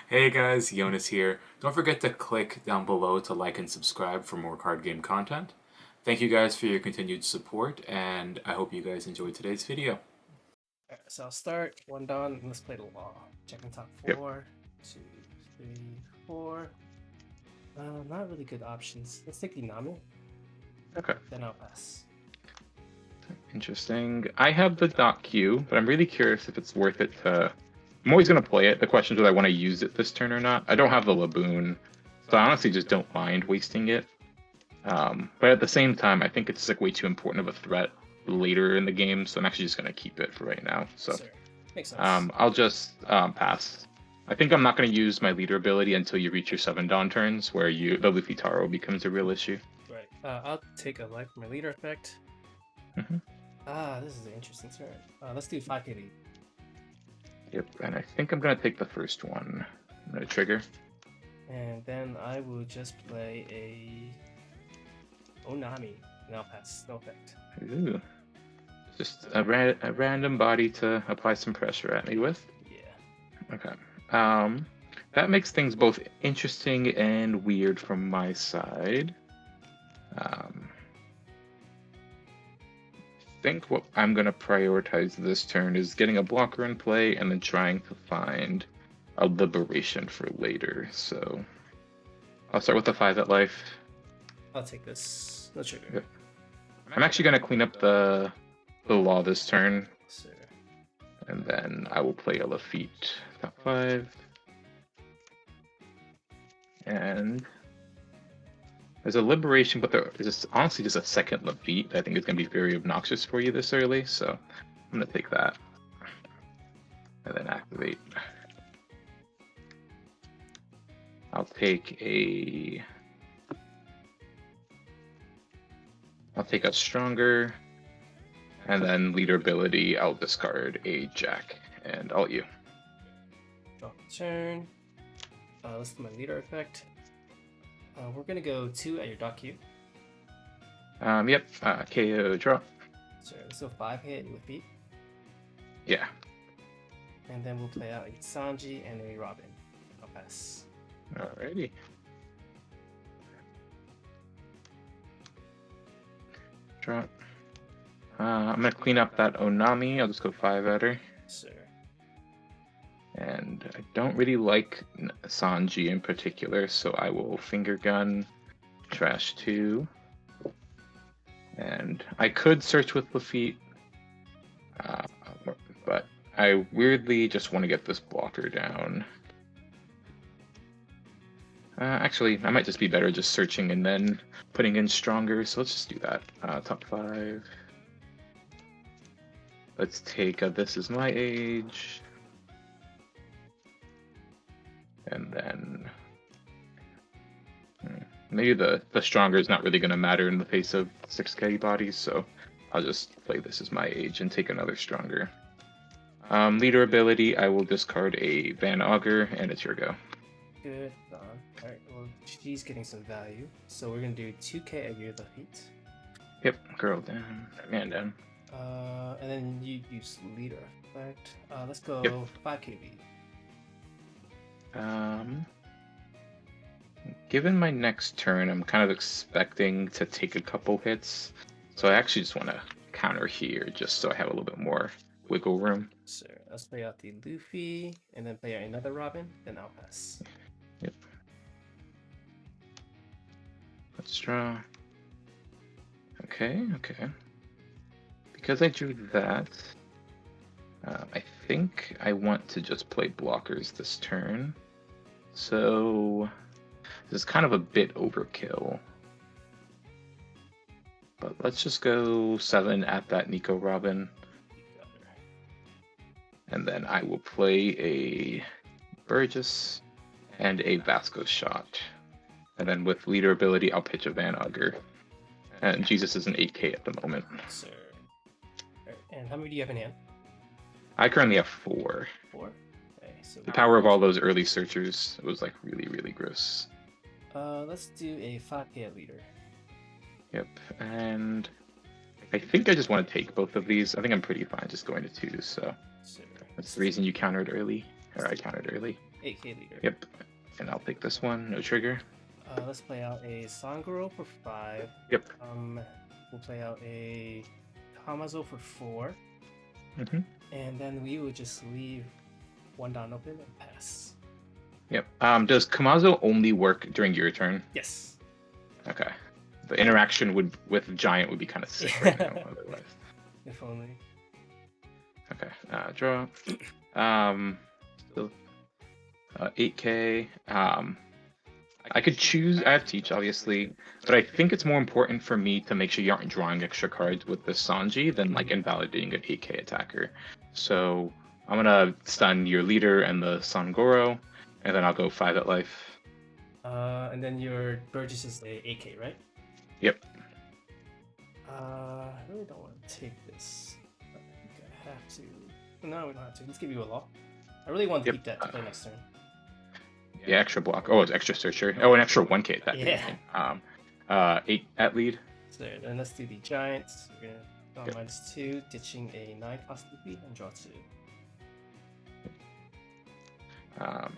Hey guys, Yonas here. Don't forget to click down below to like and subscribe for more card game content. Thank you guys for your continued support, and I hope you guys enjoyed today's video. Alright, so I'll start one done and let's play the law. Checking top Yep. 4, 2, 3, 4. Not really good options. Let's take the Nami, Okay. then I'll pass. Interesting. I have the dot Q, but I'm really curious if it's worth it to. I'm always gonna play it. The question is whether I want to use it this turn or not. I don't have the Laboon, so I honestly just don't mind wasting it. But at the same time, I think it's like way too important of a threat later in the game, so I'm actually just gonna keep it for right now. So. Sure. Makes sense. I'll just pass. I think I'm not going to use my leader ability until you reach your 7 Dawn turns, where the Luffy Taro becomes a real issue. Right. I'll take a life for my leader effect. Hmm. This is an interesting turn. Let's do 5k lead. Yep, and I think I'm going to take the first one. I'm going to trigger. And then I will just play a Onami, and I'll pass. No effect. Ooh. Just a random body to apply some pressure at me with. Yeah. Okay. That makes things both interesting and weird from my side. I think what I'm going to prioritize this turn is getting a blocker in play and then trying to find a liberation for later. So I'll start with the 5 at life. I'll take this. No trigger. Yep. I'm actually going to clean up the law this turn. Sure. And then I will play a Lafitte top 5. And there's a liberation, but there is honestly just a second Lafitte that I think is going to be very obnoxious for you this early. So I'm going to take that. And then activate. I'll take a stronger, and then leader ability, I'll discard a jack, and alt you. Draw turn. Let's do my leader effect. We're gonna go 2 at your dot Q. Yep, KO draw. So let's go 5 hit with beat. Yeah. And then we'll play out a Sanji and a Robin. I'll pass. Alrighty. Draw. I'm gonna clean up that Onami. I'll just go 5 at her. Sure. And I don't really like Sanji in particular, so I will finger gun, trash 2. And I could search with Lafitte, but I weirdly just want to get this blocker down. Actually, I might just be better just searching and then putting in stronger, so let's just do that. Top 5. Let's take This Is My Age. And then maybe the stronger is not really going to matter in the face of 6k bodies, so I'll just play This Is My Age and take another stronger. Leader ability, I will discard a Van Augur, and it's your go. Good. Alright, well, she's getting some value. So we're gonna do 2k at your Lafitte. Yep, girl down, man down. And then you use leader effect. Let's go Yep. 5k lead. Given my next turn, I'm kind of expecting to take a couple hits, so I actually just want to counter here just so I have a little bit more wiggle room. Sure. Let's play out the Luffy and then play out another Robin, then I'll pass. Yep. Let's draw. Okay. Because I drew that, I think I want to just play blockers this turn. So this is kind of a bit overkill. But let's just go 7 at that Nico Robin. And then I will play a Burgess and a Vasco shot. And then with leader ability, I'll pitch a Van Augur. And Jesus is an 8k at the moment. Sure. Alright, and how many do you have in hand? I currently have 4. 4. Okay, so The power of all those early searchers was like really, really gross. Let's do a 5k at leader. Yep, and I think I just want to take both of these. I think I'm pretty fine just going to 2, so Sure. that's the reason you countered early, or I countered early. 8K leader. Yep. And I'll take this one. No trigger. Let's play out a Sangoro for 5. Yep. We'll play out a Hamazo for 4. Mm-hmm. And then we will just leave one down open and pass. Yep. Does Kamazo only work during your turn? Yes. Okay. The interaction with Giant would be kind of sick right now, otherwise. If only. Okay. Draw. Still 8K. I could choose. I have Teach, obviously, but I think it's more important for me to make sure you aren't drawing extra cards with the Sanji than like invalidating an 8K attacker. So I'm gonna stun your leader and the Sangoro, and then I'll go 5 at life. And then your Burgess is a 8K, right? Yep. I really don't want to take this. I think I have to. No, we don't have to. Let's give you a law. I really want to keep that to play next turn. Yeah, extra block. Oh, it's extra searcher. Oh, an extra 1K attack. Yeah. 8 at lead. So then let's do the Giants. We're gonna go -2, ditching a 9 cost Luffy and draw 2.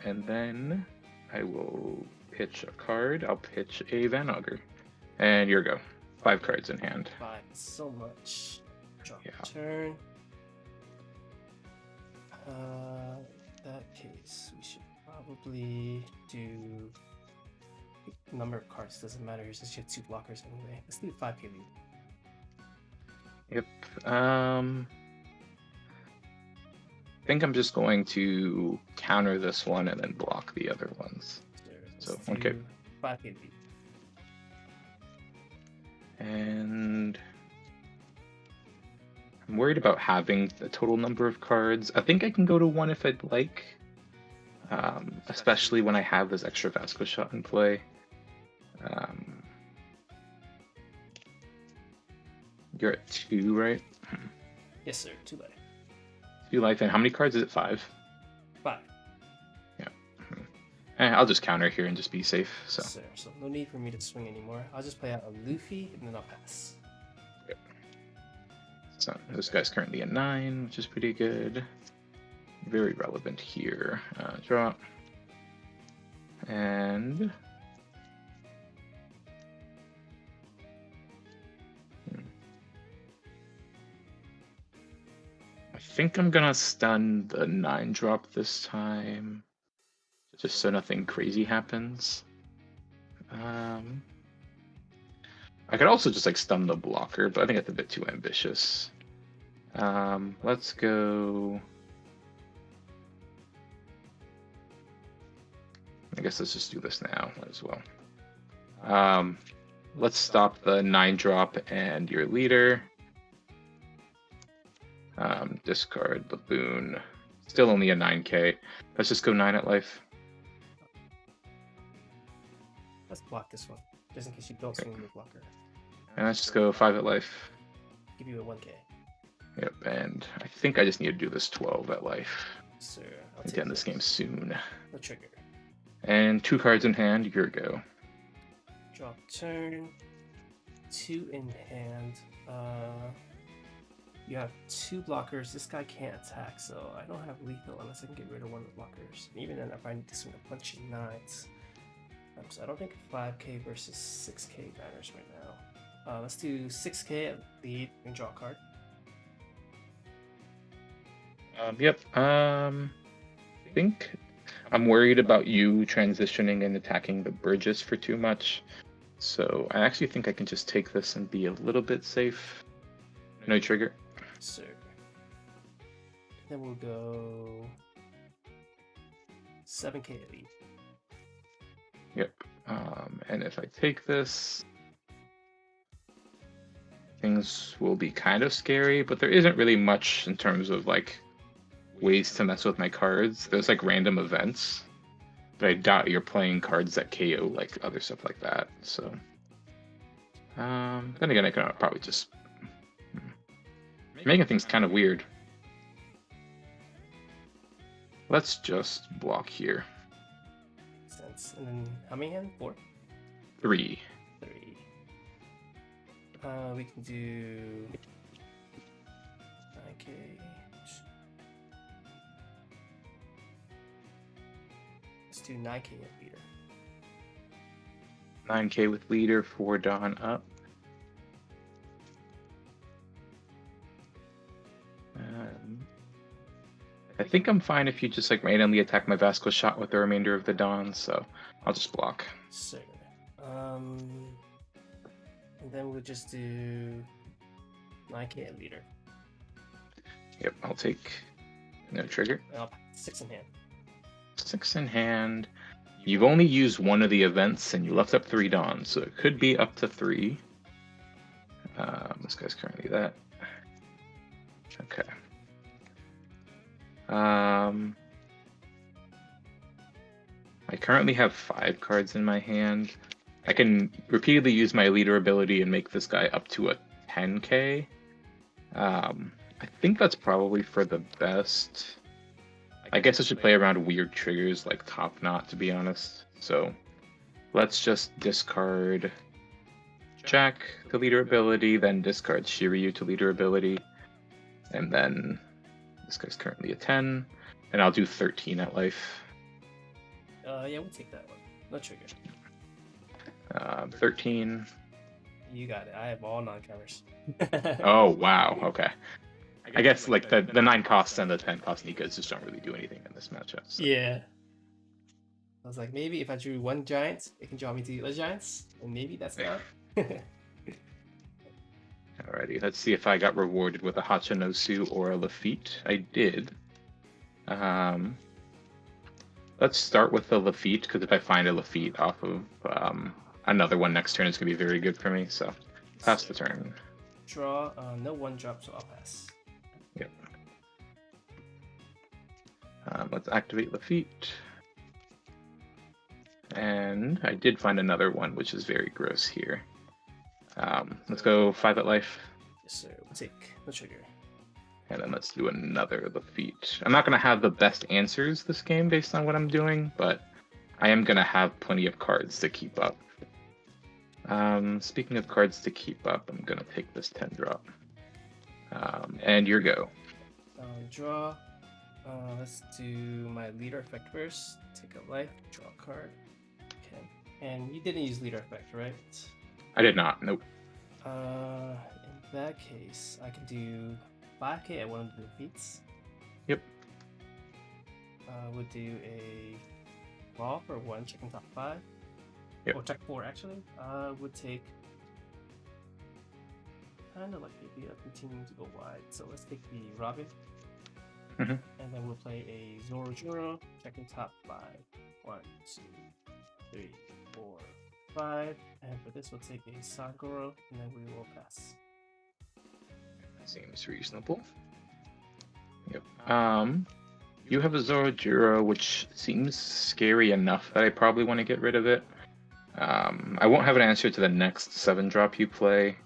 And then I will pitch a card. I'll pitch a Van Augur. And here we go. 5 cards in hand. 5 is so much. Draw Yeah. turn. In that case, we should probably do number of cards. Doesn't matter. Here's just 2 blockers anyway. Let's do 5K lead. Yep. I think I'm just going to counter this one and then block the other ones. So 1K. 5K lead. And I'm worried about having the total number of cards. I think I can go to 1 if I'd like. Especially when I have this extra Vasco shot in play. You're at 2, right? Yes, sir. 2 life. 2 life, and how many cards is it? 5? 5. I'll just counter here and just be safe. So. Sir, so no need for me to swing anymore. I'll just play out a Luffy and then I'll pass. Yep. So this guy's currently at 9, which is pretty good. Very relevant here. Draw. And I think I'm gonna stun the 9-drop this time, just so nothing crazy happens. I could also just like stun the blocker, but I think that's a bit too ambitious. Let's go. I guess let's just do this now as well. Let's stop the 9-drop and your leader. Discard the boon. Still only a 9K. Let's just go 9 at life. Let's block this one, just in case you don't swing the blocker. And let's just go 5 at life. Give you a 1K. Yep, and I think I just need to do this 12 at life. Sir, I'll get in this game soon. No trigger. And 2 cards in hand, your go. Drop turn. 2 in hand. You have 2 blockers. This guy can't attack, so I don't have lethal unless I can get rid of one of the blockers. Even then, if I need to swing a bunch of 9s. So I don't think 5K versus 6K matters right now. Let's do 6K at lead and draw a card. Yep. I think I'm worried about you transitioning and attacking the Burgess for too much. So I actually think I can just take this and be a little bit safe. No trigger. Sir. Then we'll go 7K at lead. Yep. And if I take this, things will be kind of scary, but there isn't really much in terms of like ways to mess with my cards. There's like random events, but I doubt you're playing cards that KO like other stuff like that. So then again, I can probably just making things kind of weird. Let's just block here. Sense. And then how many hand? 4? 3. 3. We can do 9K. Let's do 9K at leader. 9K with leader, 4 Dawn up. I think I'm fine if you just like randomly attack my Vasco shot with the remainder of the Dawn, so I'll just block. Certainly. And then we'll just do 9K at leader. Yep, I'll take no trigger. And I'll 6 in hand. 6 in hand. You've only used one of the events and you left up 3 Dawns, so it could be up to 3. This guy's currently that. Okay. I currently have 5 cards in my hand. I can repeatedly use my leader ability and make this guy up to a 10K. I think that's probably for the best. I guess I should play around weird triggers like Top Knot, to be honest. So let's just discard Jack to leader ability, then discard Shiryu to leader ability, and then this guy's currently a 10, and I'll do 13 at life. Yeah, we'll take that one. No trigger. 13. You got it. I have all non-counters. Oh, wow. Okay. I guess like the 9 costs and the 10 cost Nikas just don't really do anything in this matchup. So. Yeah. I was like, maybe if I drew 1 giant, it can draw me to the other giants, and maybe that's not. Alrighty, let's see if I got rewarded with a Hachinosu or a Lafitte. I did. Let's start with the Lafitte, because if I find a Lafitte off of another one next turn, it's going to be very good for me. So, pass the turn. Draw, no 1-drop, so I'll pass. Yep. Let's activate Lafitte. And I did find another one, which is very gross here. Let's go 5 at life. Yes, sir. We'll take no trigger. And then let's do another Lafitte. I'm not going to have the best answers this game based on what I'm doing, but I am going to have plenty of cards to keep up. Speaking of cards to keep up, I'm going to take this 10 drop. And your go. Draw. Let's do my leader effect first. Take a life, draw a card. Okay. And you didn't use leader effect, right? I did not. Nope. In that case, I can do 5K at one of the defeats. Yep. We'll do a law for 1, checking top 5. Yep. Or check 4 actually. Would take kind of like maybe continuing to go wide. So let's take the Robin. Mm-hmm. And then we'll play a Zoro Juro, checking top 5. 1, 2, 3, 4, 5. And for this, we'll take a Sagoro, and then we will pass. Seems reasonable. Yep. You have a Zoro Juro, which seems scary enough that I probably want to get rid of it. I won't have an answer to the next 7-drop you play,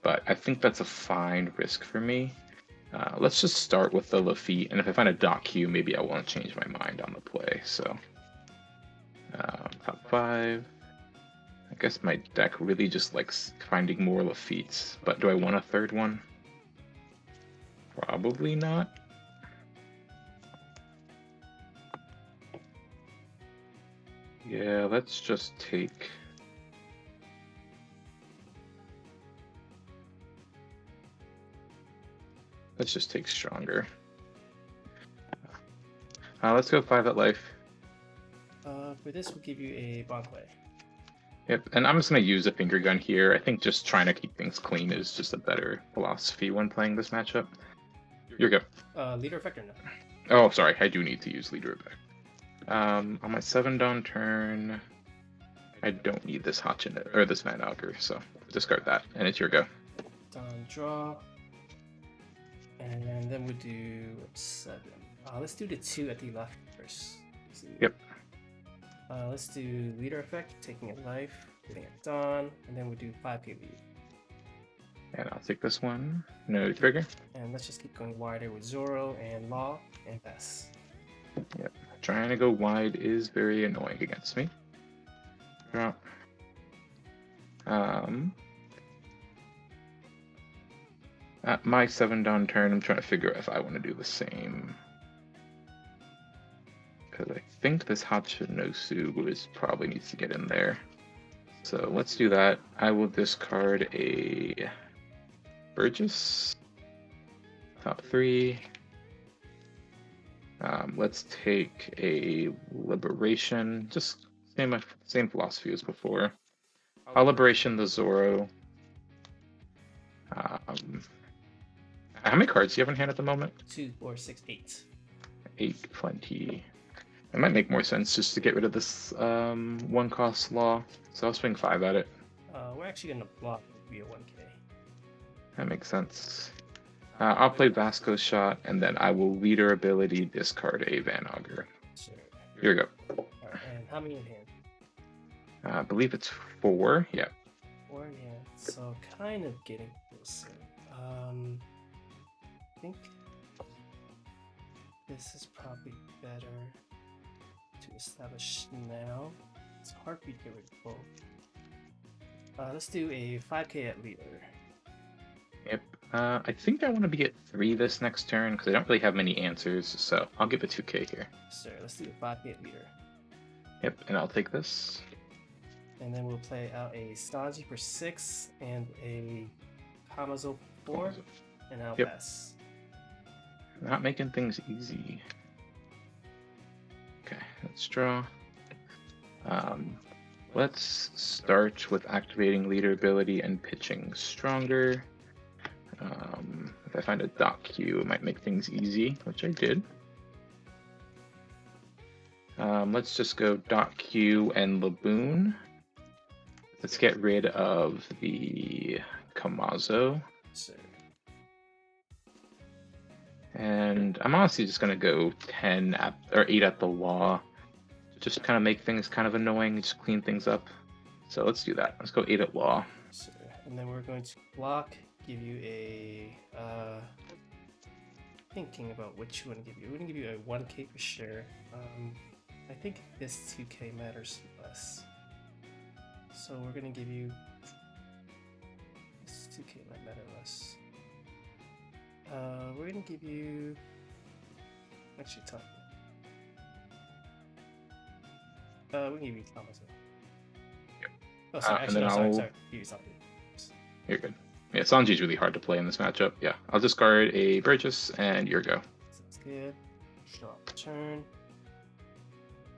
but I think that's a fine risk for me. Let's just start with the Lafitte, and if I find a Dock Q, maybe I want to change my mind on the play. So, top 5. I guess my deck really just likes finding more Lafittes, but do I want a 3rd one? Probably not. Yeah, let's just take... Let's just take Stronger. Let's go 5 at life. For this, we'll give you a Banquet. Yep, and I'm just going to use a Finger Gun here. I think just trying to keep things clean is just a better philosophy when playing this matchup. Your go. Leader effect or no? Oh, sorry, I do need to use Leader effect. On my 7-down turn, I don't need this Hachin or this Mad Augur, so discard that, and it's your go. Draw. And then we'll do 7. Let's do the 2 at the left first. Yep. Let's do leader effect, taking a life, putting it Dawn, and then we'll do 5K lead. And I'll take this one. No trigger. And let's just keep going wider with Zoro and Law and pass. Yep. Trying to go wide is very annoying against me. Drop. At my 7-down turn, I'm trying to figure out if I want to do the same. because I think this Hachinosu is probably needs to get in there. So let's do that. I will discard a Burgess. Top 3. Let's take a Liberation. Just same philosophy as before. I'll Liberation the Zoro. How many cards do you have in hand at the moment? 2, 4, 6, 8. 8, plenty. It might make more sense just to get rid of this 1-cost law. So I'll swing 5 at it. We're actually gonna block via 1K. That makes sense. I'll play Vasco Shot, and then I will leader ability discard a Van Augur. Sure. Here we go. Alright, and how many in hand? I believe it's 4. Yeah. 4 in hand. So kind of getting closer. I think this is probably better to establish now. It's hard for you to get rid of both. Let's do a 5K at leader. Yep. I think I want to be at 3 this next turn because I don't really have many answers, so I'll give it 2K here. Sure, let's do a 5K at leader. Yep, and I'll take this. And then we'll play out a Stanji for 6 and a Kamazo for 4, and I'll pass. Not making things easy. Okay, let's draw. Let's start with activating leader ability and pitching stronger. If I find a dock queue, it might make things easy, which I did. Let's just go dock queue and Laboon. Let's get rid of the Kamazo. Sure. And I'm honestly just gonna go 10 or 8 at the law. Just kind of make things kind of annoying, just clean things up. So let's do that. Let's go 8 at law. Sure. And then we're going to block, give you a thinking about which one to give you. We're gonna give you a 1K for sure. I think this 2K matters less. So we're gonna give you this 2K might matter less. We're gonna give you actually tough. We're gonna give you Kamazo. Yep. Oh, sorry, actually, no, sorry. Give you something. You're good. Yeah, Sanji's really hard to play in this matchup. Yeah, I'll discard a Burgess and your go. Sounds good. Draw turn.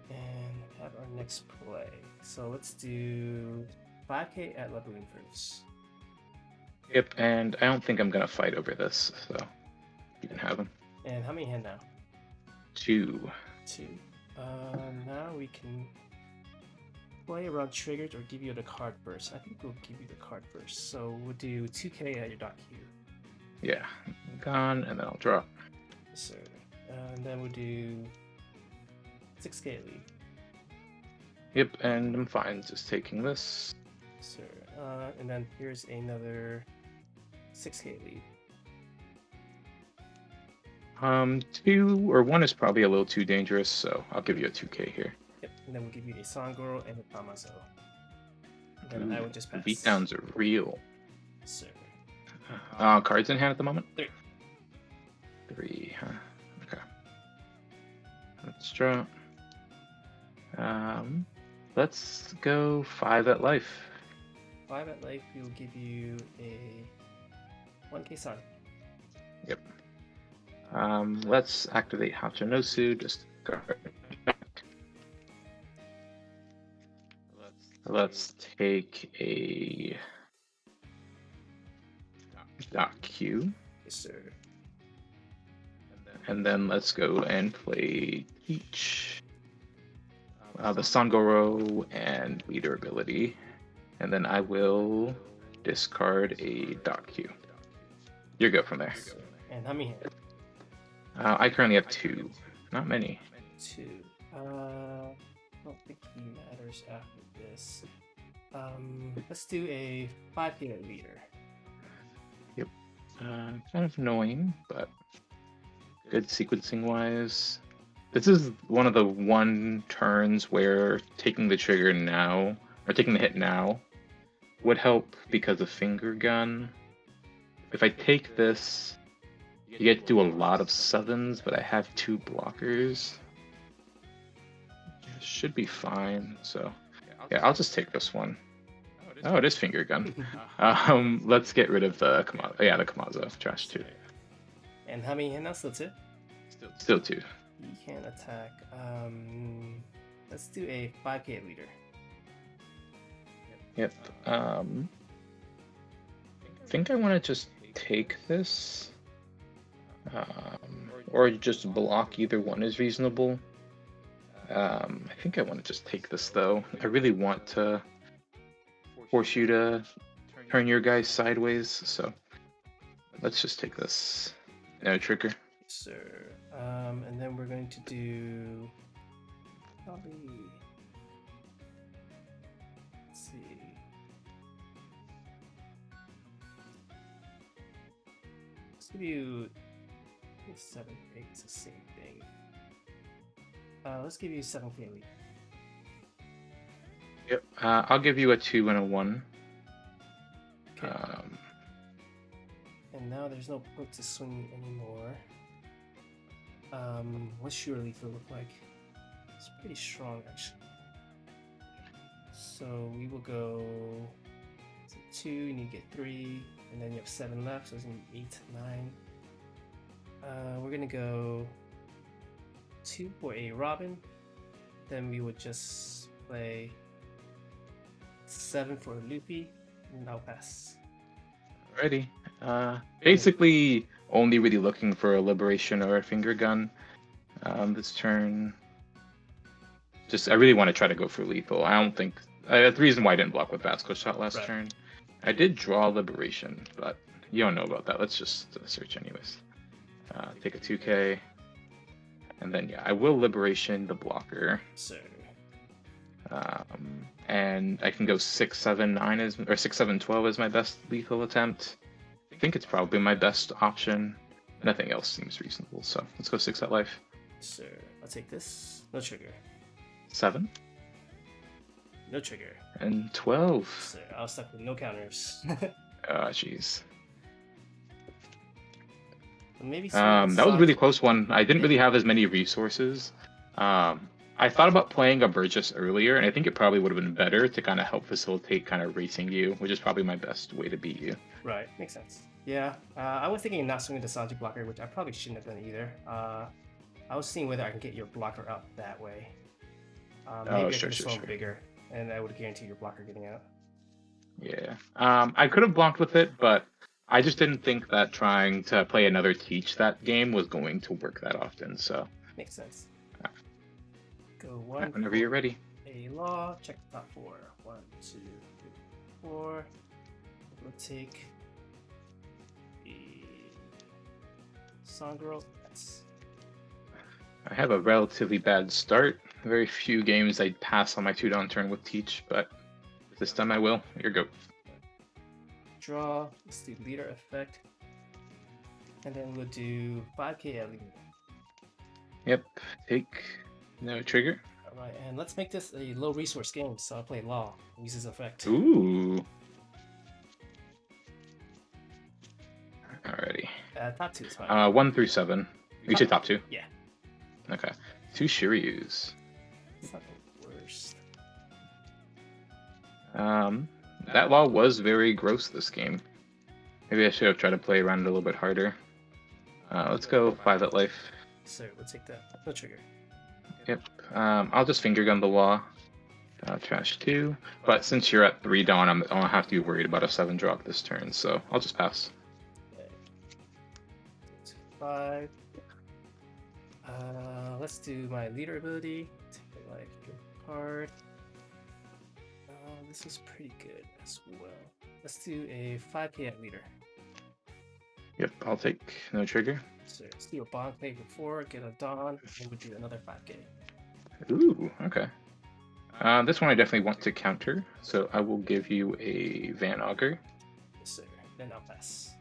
And have our next play. So let's do 5K at Laboon first. Yep, and I don't think I'm gonna fight over this, so you can have him. And how many hand now? 2. 2. Now we can play around triggers or give you the card first. I think we'll give you the card first. So we'll do 2K at your dock queue. Yeah, gone, and then I'll draw. So, and then we'll do 6K at lead. Yep, and I'm fine just taking this. Sure. And then here's another 6K lead. 2 or 1 is probably a little too dangerous, so I'll give you a 2K here. Yep. And then we'll give you a Sangoro and a Kamazo. And then I would just pass. Beatdowns are real. Sure. Cards in hand at the moment? 3. 3, huh? Okay. Let's draw. Let's go 5 at life. 5 at life, we will give you a 1K Sun. Yep. Let's activate Hachinosu, just guard back. Let's take a dot Q. Yes, sir. And then let's go and play Teach. The Sangoro and leader ability. And then I will discard a dot Q. You go from there. And how many hands? I currently have 2. Not many. 2. I don't think he matters after this. Let's do a 5K leader. Yep. Kind of annoying, but good sequencing wise. This is one of the 1 turns where taking the trigger now, or taking the hit now, would help because of finger gun. If I take this, you get to do a lot of 7s, but I have 2 blockers. should be fine. So yeah, I'll just take this one. Oh, it is finger gun. Let's get rid of the Kamazo. Yeah, the Kamazo. Trash 2. And how many hit now? Still 2? Still 2. You can attack. Let's do a 5k leader. Yep. I think I want to just take this. Or just block. Either one is reasonable. I think I want to just take this though. I really want to force you to turn your guys sideways, so let's just take this. No trigger. Sir. And then we're going to do probably, let's see. Let's give you 7, 8, it's the same thing. Let's give you 7k lead. Yep. I'll give you a 2 and a 1. Okay. And now there's no point to swing anymore. What's your lethal look like? It's pretty strong actually. So we will go 2, you need to get 3, and then you have 7 left, so it's gonna be 8, 9. We're gonna go 2 for a Robin. Then we would just play 7 for Luffy, and I'll pass. Alrighty. Basically, only really looking for a liberation or a finger gun this turn. I really want to try to go for lethal. I don't think that's the reason why I didn't block with Vasco shot last turn. I did draw liberation, but you don't know about that. Let's just search anyways. Take a 2k, and then yeah, I will liberation the blocker. So. And I can go 6, 7, 9 or 6, 7, 12 as my best lethal attempt. I think it's probably my best option. Nothing else seems reasonable, so let's go 6 at life. So I'll take this. No trigger. 7. No trigger. And 12. So I was stuck with no counters. Oh, jeez. Maybe that was a really close one. I didn't really have as many resources. I thought about playing a Burgess earlier, and I think it probably would have been better to kind of help facilitate kind of racing you, which is probably my best way to beat you. Right, makes sense. Yeah, I was thinking not swinging the Sanji blocker, which I probably shouldn't have done either. I was seeing whether I can get your blocker up that way. Maybe I could swing bigger, and I would guarantee your blocker getting out. Yeah, I could have blocked with it, but I just didn't think that trying to play another teach that game was going to work that often, so. Makes sense. Go 1. Whenever you're ready. A law, check the top 4. 1, 2, 3, 4. We'll take a Songirl. Yes. I have a relatively bad start. Very few games I pass on my 2-down turn with teach, but this time I will. Here you go. Draw. Let's do leader effect. And then we'll do 5k at leader. Yep. Take. No trigger. Alright, and let's make this a low resource game, so I'll play Law. Use his effect. Ooh. Alrighty. Top 2 is fine. 1 through 7. You say top 2? Yeah. Okay. 2 Shiryus. It's not the worst. That law was very gross this game. Maybe I should have tried to play around it a little bit harder. Let's go 5 at life. So we'll take that. No trigger. Yep. I'll just finger gun the law. Trash 2. But since you're at 3 down, I don't have to be worried about a 7 drop this turn, so I'll just pass. Okay. 5. Let's do my leader ability. Take a life, draw a card. This is pretty good as well. Let's do a 5k at leader. Yep, I'll take no trigger. So steal a bond play before, get a Dawn, and we'll do another 5k. Ooh, okay. This one I definitely want to counter, so I will give you a Van Augur. Yes, sir. Then I'll pass.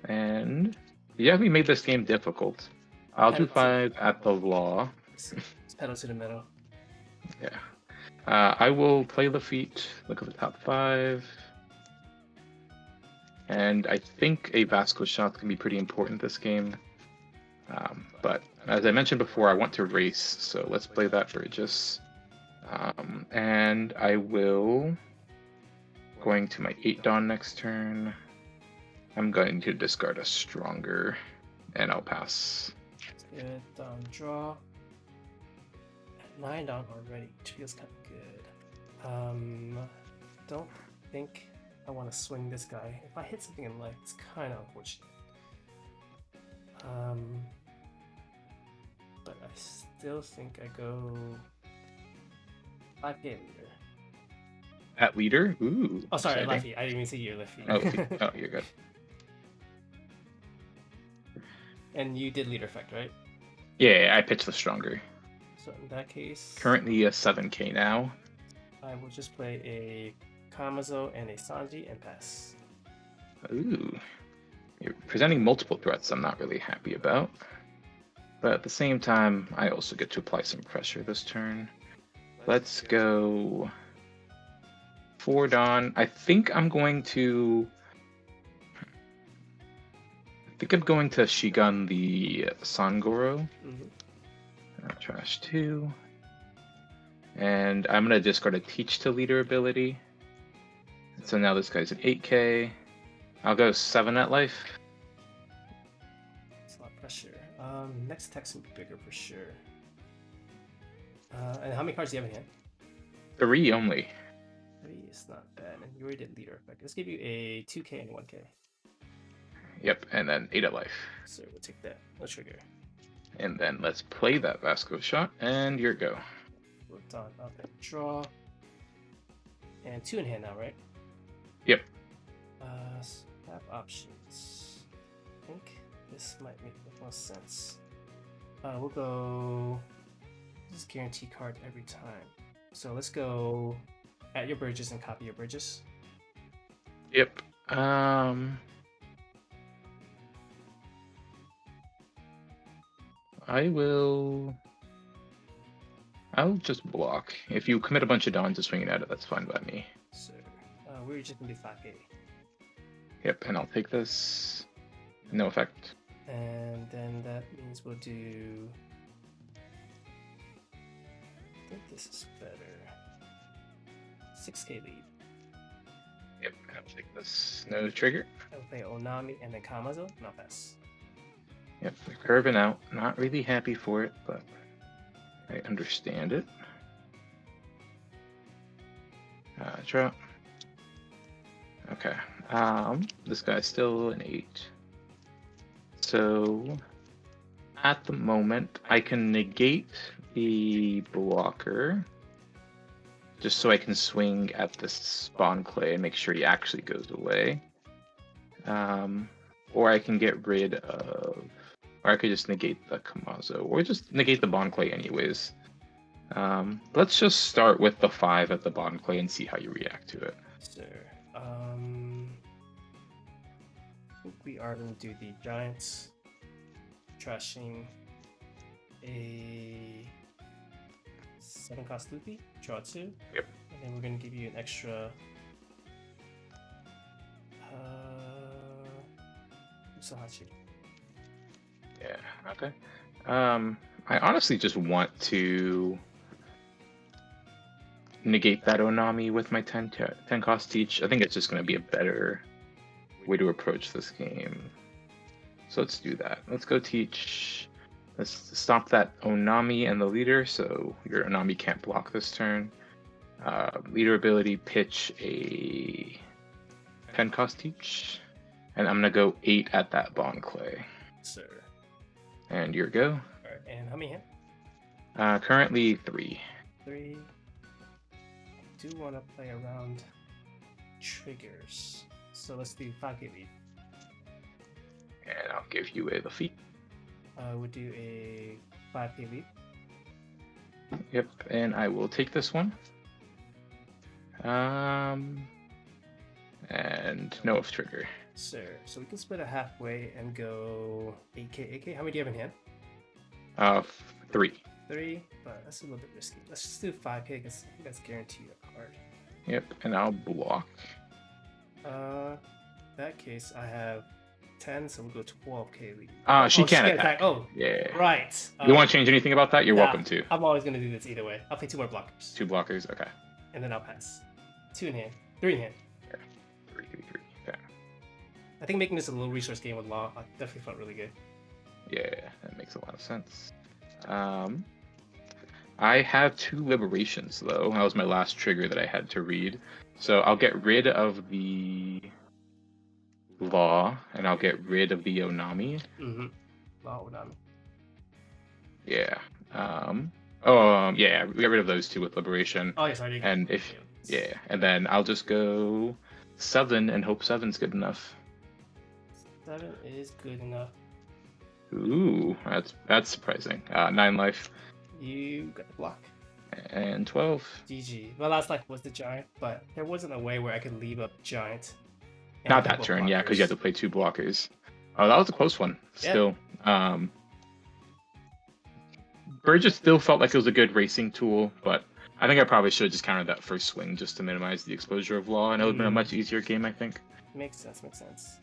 And yeah, we made this game difficult. I'll do 5 at the law. It's pedal to the metal. Yeah. I will play the feet, look at the top 5. And I think a Vasco shot can be pretty important this game. But as I mentioned before, I want to race, so let's play that Burgess. And I will going to my 8 Dawn next turn. I'm going to discard a stronger, and I'll pass. Good. Draw. 9 down already, which feels kind of good. Don't think I want to swing this guy. If I hit something in life, it's kind of unfortunate. But I still think I go 5K leader. At leader? Ooh. Oh, sorry, exciting. Luffy. I didn't even say you're Luffy. Oh, you're good. And you did leader effect, right? Yeah, I pitched the stronger. So in that case, Currently a 7K now. I will just play a Kamazo and a Sanji and pass. Ooh. You're presenting multiple threats I'm not really happy about. But at the same time, I also get to apply some pressure this turn. Let's go 4 Dawn. I think I'm going to Shigun the Sangoro. Trash 2. And I'm going to discard a Teach to Leader ability. So now this guy's at 8K. I'll go 7 at life. It's a lot of pressure. Next text will be bigger for sure. And how many cards do you have in hand? 3 only. 3 is not bad. And you already did leader effect. Let's give you a 2K and a 1K. Yep, and then 8 at life. So we'll take that. No trigger. And then let's play that Vasco shot, and your go. Worked on up and draw. And 2 in hand now, right? Yep. So have options. I think this might make more sense. We'll go this guarantee card every time. So let's go at your bridges and copy your bridges. Yep. I'll just block. If you commit a bunch of Dawns to swinging at it, that's fine by me. So we're just gonna do 5K. Yep, and I'll take this. No effect. And then that means we'll do. I think this is better. 6K lead. Yep, and I'll take this. No trigger. I'll play Onami and then Kamazo, and I'll pass. Yep, they're curving out. Not really happy for it, but I understand it. Drop. Okay. This guy's still an 8. So at the moment, I can negate the blocker just so I can swing at this spawn clay and make sure he actually goes away. Or I can get rid of, or I could just negate the Kamazo, or just negate the Bond Clay anyways. Let's just start with the 5 at the Bond Clay and see how you react to it. Sure. I think we are going to do the Giants, trashing a 7-cost Luffy, draw 2. Yep. And then we're going to give you an extra Usahachi. Yeah, okay. I honestly just want to negate that Onami with my 10 cost teach. I think it's just going to be a better way to approach this game. So let's do that. Let's go teach. Let's stop that Onami and the leader, so your Onami can't block this turn. Leader ability, pitch a 10 cost teach. And I'm going to go 8 at that Bond Clay. Sir. And your go. Alright, and how many hand? Currently 3. 3. I do want to play around triggers. So let's do 5K lead. And I'll give you a Luffy. We'll do a 5K lead. Yep, and I will take this one. And no off trigger. Sir, so we can split it halfway and go 8K, 8K. How many do you have in hand? 3. 3, but that's a little bit risky. Let's just do 5K because I think that's guaranteed a card. Yep, and I'll block. That case, I have 10, so we'll go 12k lead. She Oh, can't attack. Oh, Yeah. right. You want to change anything about that? You're Nah, welcome to. I'm always gonna do this either way. I'll play 2 more blockers. 2 blockers. Okay. And then I'll pass. 2 in hand. 3 in hand. Yeah. 3. Okay. I think making this a low resource game with Law definitely felt really good. Yeah, that makes a lot of sense. I have 2 liberations though. That was my last trigger that I had to read. So I'll get rid of the Law and I'll get rid of the Onami. Mm-hmm. Law Onami. Yeah. Yeah, we get rid of those 2 with liberation. Oh, yes, I did. And and then I'll just go 7 and hope 7's good enough. 7 is good enough. Ooh, that's surprising. 9 life. You got the block. And 12. GG. My last life was the giant, but there wasn't a way where I could leave up giant. Not that turn, yeah, because you had to play 2 blockers. Oh, that was a close one. Still. Burgess still felt like it was a good racing tool, but I think I probably should have just countered that first swing just to minimize the exposure of Law, and it would have been a much easier game, I think. Makes sense, makes sense.